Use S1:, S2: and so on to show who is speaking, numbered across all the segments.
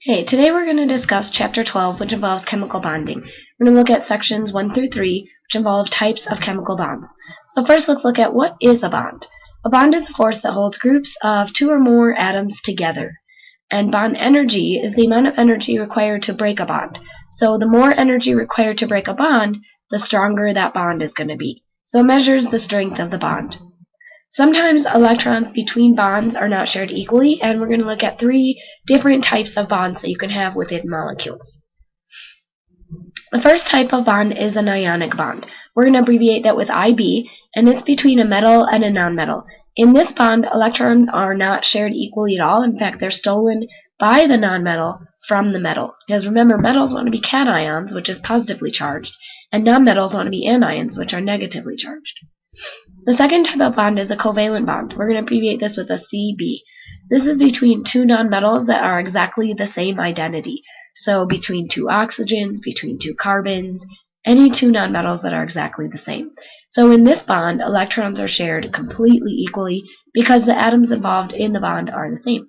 S1: Hey, today we're going to discuss Chapter 12, which involves chemical bonding. We're going to look at sections 1 through 3, which involve types of chemical bonds. So first, let's look at what is a bond. A bond is a force that holds groups of two or more atoms together. And bond energy is the amount of energy required to break a bond. So the more energy required to break a bond, the stronger that bond is going to be. So it measures the strength of the bond. Sometimes electrons between bonds are not shared equally, and we're going to look at 3 different types of bonds that you can have within molecules. The first type of bond is an ionic bond. We're going to abbreviate that with IB, and it's between a metal and a nonmetal. In this bond, electrons are not shared equally at all. In fact, they're stolen by the nonmetal from the metal. Because remember, metals want to be cations, which is positively charged, and nonmetals want to be anions, which are negatively charged. The second type of bond is a covalent bond. We're going to abbreviate this with a CB. This is between two nonmetals that are exactly the same identity. So between 2 oxygens, between 2 carbons, any 2 nonmetals that are exactly the same. So in this bond, electrons are shared completely equally because the atoms involved in the bond are the same.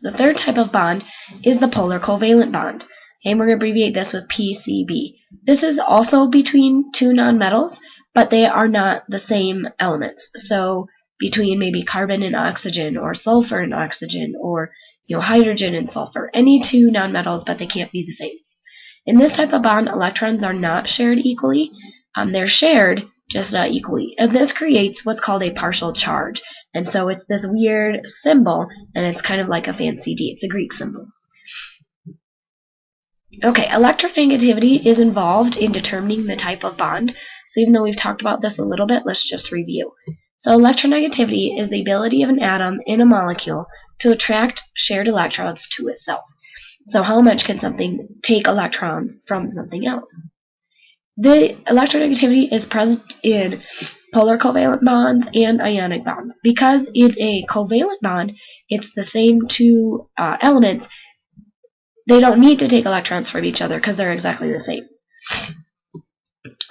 S1: The third type of bond is the polar covalent bond. And we're going to abbreviate this with PCB. This is also between 2 nonmetals, but they are not the same elements. So between maybe carbon and oxygen, or sulfur and oxygen, or hydrogen and sulfur. Any 2 nonmetals, but they can't be the same. In this type of bond, electrons are not shared equally. They're shared, just not equally. And this creates what's called a partial charge. And so it's this weird symbol, and it's kind of like a fancy D. It's a Greek symbol. Okay, electronegativity is involved in determining the type of bond. So even though we've talked about this a little bit, let's just review. So electronegativity is the ability of an atom in a molecule to attract shared electrons to itself. So how much can something take electrons from something else? The electronegativity is present in polar covalent bonds and ionic bonds. Because in a covalent bond, it's the same 2 elements, they don't need to take electrons from each other because they're exactly the same.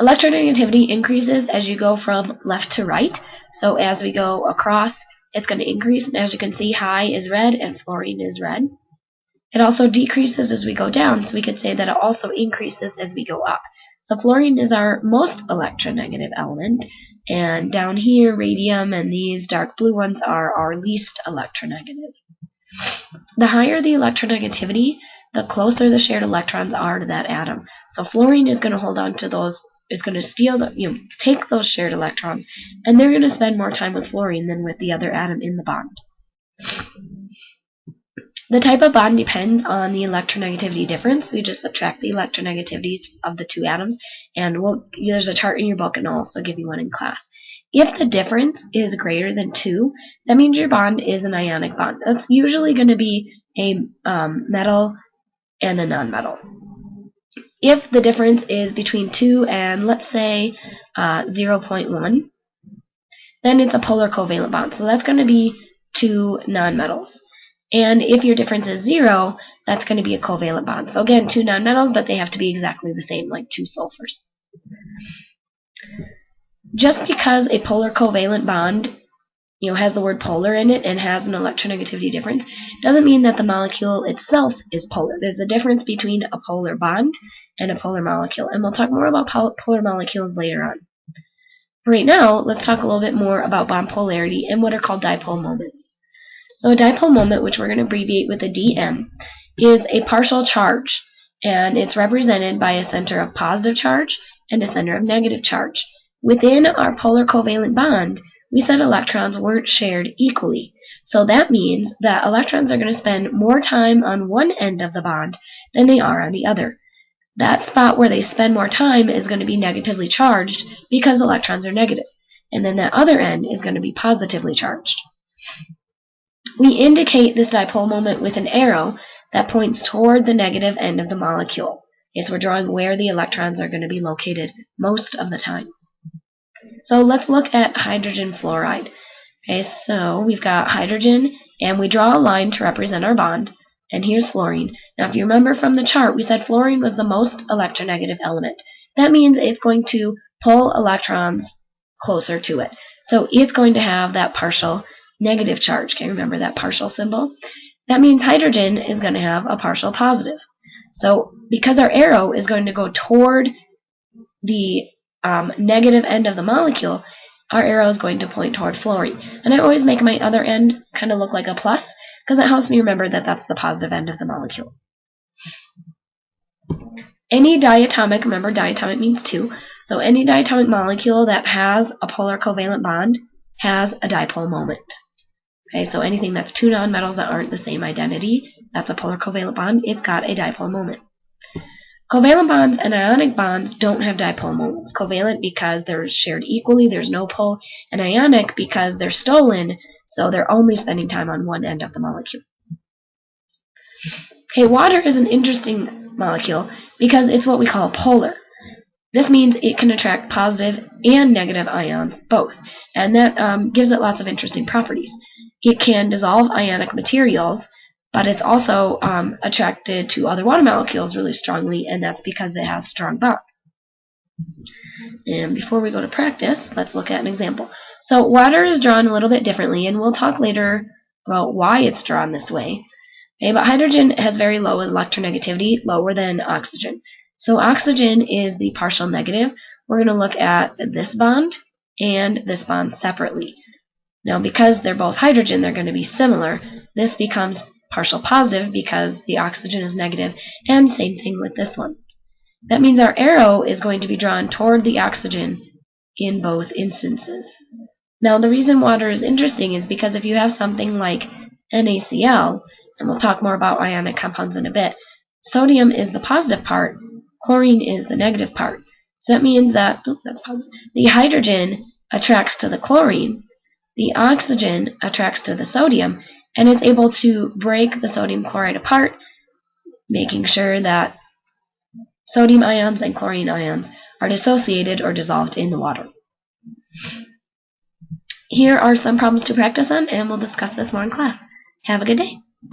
S1: Electronegativity increases as you go from left to right. So as we go across, it's going to increase. And as you can see, high is red and fluorine is red. It also decreases as we go down. So we could say that it also increases as we go up. So fluorine is our most electronegative element. And down here, radium and these dark blue ones are our least electronegative. The higher the electronegativity, the closer the shared electrons are to that atom. So fluorine is going to hold on to those, is going to steal, take those shared electrons, and they're going to spend more time with fluorine than with the other atom in the bond. The type of bond depends on the electronegativity difference. We just subtract the electronegativities of the 2 atoms, and there's a chart in your book, and I'll also give you one in class. If the difference is greater than 2, that means your bond is an ionic bond. That's usually going to be a metal and a nonmetal. If the difference is between 2 and, let's say, 0.1, then it's a polar covalent bond. So that's going to be 2 nonmetals. And if your difference is 0, that's going to be a covalent bond. So again, 2 nonmetals, but they have to be exactly the same, like 2 sulfurs. Just because a polar covalent bond has the word polar in it and has an electronegativity difference, doesn't mean that the molecule itself is polar. There's a difference between a polar bond and a polar molecule, and we'll talk more about polar molecules later on. Right now, let's talk a little bit more about bond polarity and what are called dipole moments. So a dipole moment, which we're going to abbreviate with a DM, is a partial charge, and it's represented by a center of positive charge and a center of negative charge. Within our polar covalent bond, we said electrons weren't shared equally. So that means that electrons are going to spend more time on one end of the bond than they are on the other. That spot where they spend more time is going to be negatively charged because electrons are negative. And then that other end is going to be positively charged. We indicate this dipole moment with an arrow that points toward the negative end of the molecule. So we're drawing where the electrons are going to be located most of the time. So let's look at hydrogen fluoride. Okay, so we've got hydrogen, and we draw a line to represent our bond, and here's fluorine. Now, if you remember from the chart, we said fluorine was the most electronegative element. That means it's going to pull electrons closer to it. So it's going to have that partial negative charge. Okay, remember that partial symbol? That means hydrogen is going to have a partial positive. So because our arrow is going to go toward the negative end of the molecule, our arrow is going to point toward fluorine. And I always make my other end kind of look like a plus, because it helps me remember that that's the positive end of the molecule. Any diatomic, remember diatomic means two, so any diatomic molecule that has a polar covalent bond has a dipole moment. Okay, so anything that's two nonmetals that aren't the same identity, that's a polar covalent bond, it's got a dipole moment. Covalent bonds and ionic bonds don't have dipole moments. Covalent because they're shared equally, there's no pole, and ionic because they're stolen, so they're only spending time on one end of the molecule. Okay, water is an interesting molecule because it's what we call polar. This means it can attract positive and negative ions, both, and that gives it lots of interesting properties. It can dissolve ionic materials, but it's also attracted to other water molecules really strongly, and that's because it has strong bonds. And before we go to practice, let's look at an example. So water is drawn a little bit differently, and we'll talk later about why it's drawn this way. Okay, but hydrogen has very low electronegativity, lower than oxygen. So oxygen is the partial negative. We're going to look at this bond and this bond separately. Now, because they're both hydrogen, they're going to be similar. This becomes partial positive because the oxygen is negative, and same thing with this one. That means our arrow is going to be drawn toward the oxygen in both instances. Now, the reason water is interesting is because if you have something like NaCl, and we'll talk more about ionic compounds in a bit, sodium is the positive part, chlorine is the negative part. So that means that that's positive. The hydrogen attracts to the chlorine, the oxygen attracts to the sodium, and it's able to break the sodium chloride apart, making sure that sodium ions and chlorine ions are dissociated or dissolved in the water. Here are some problems to practice on, and we'll discuss this more in class. Have a good day.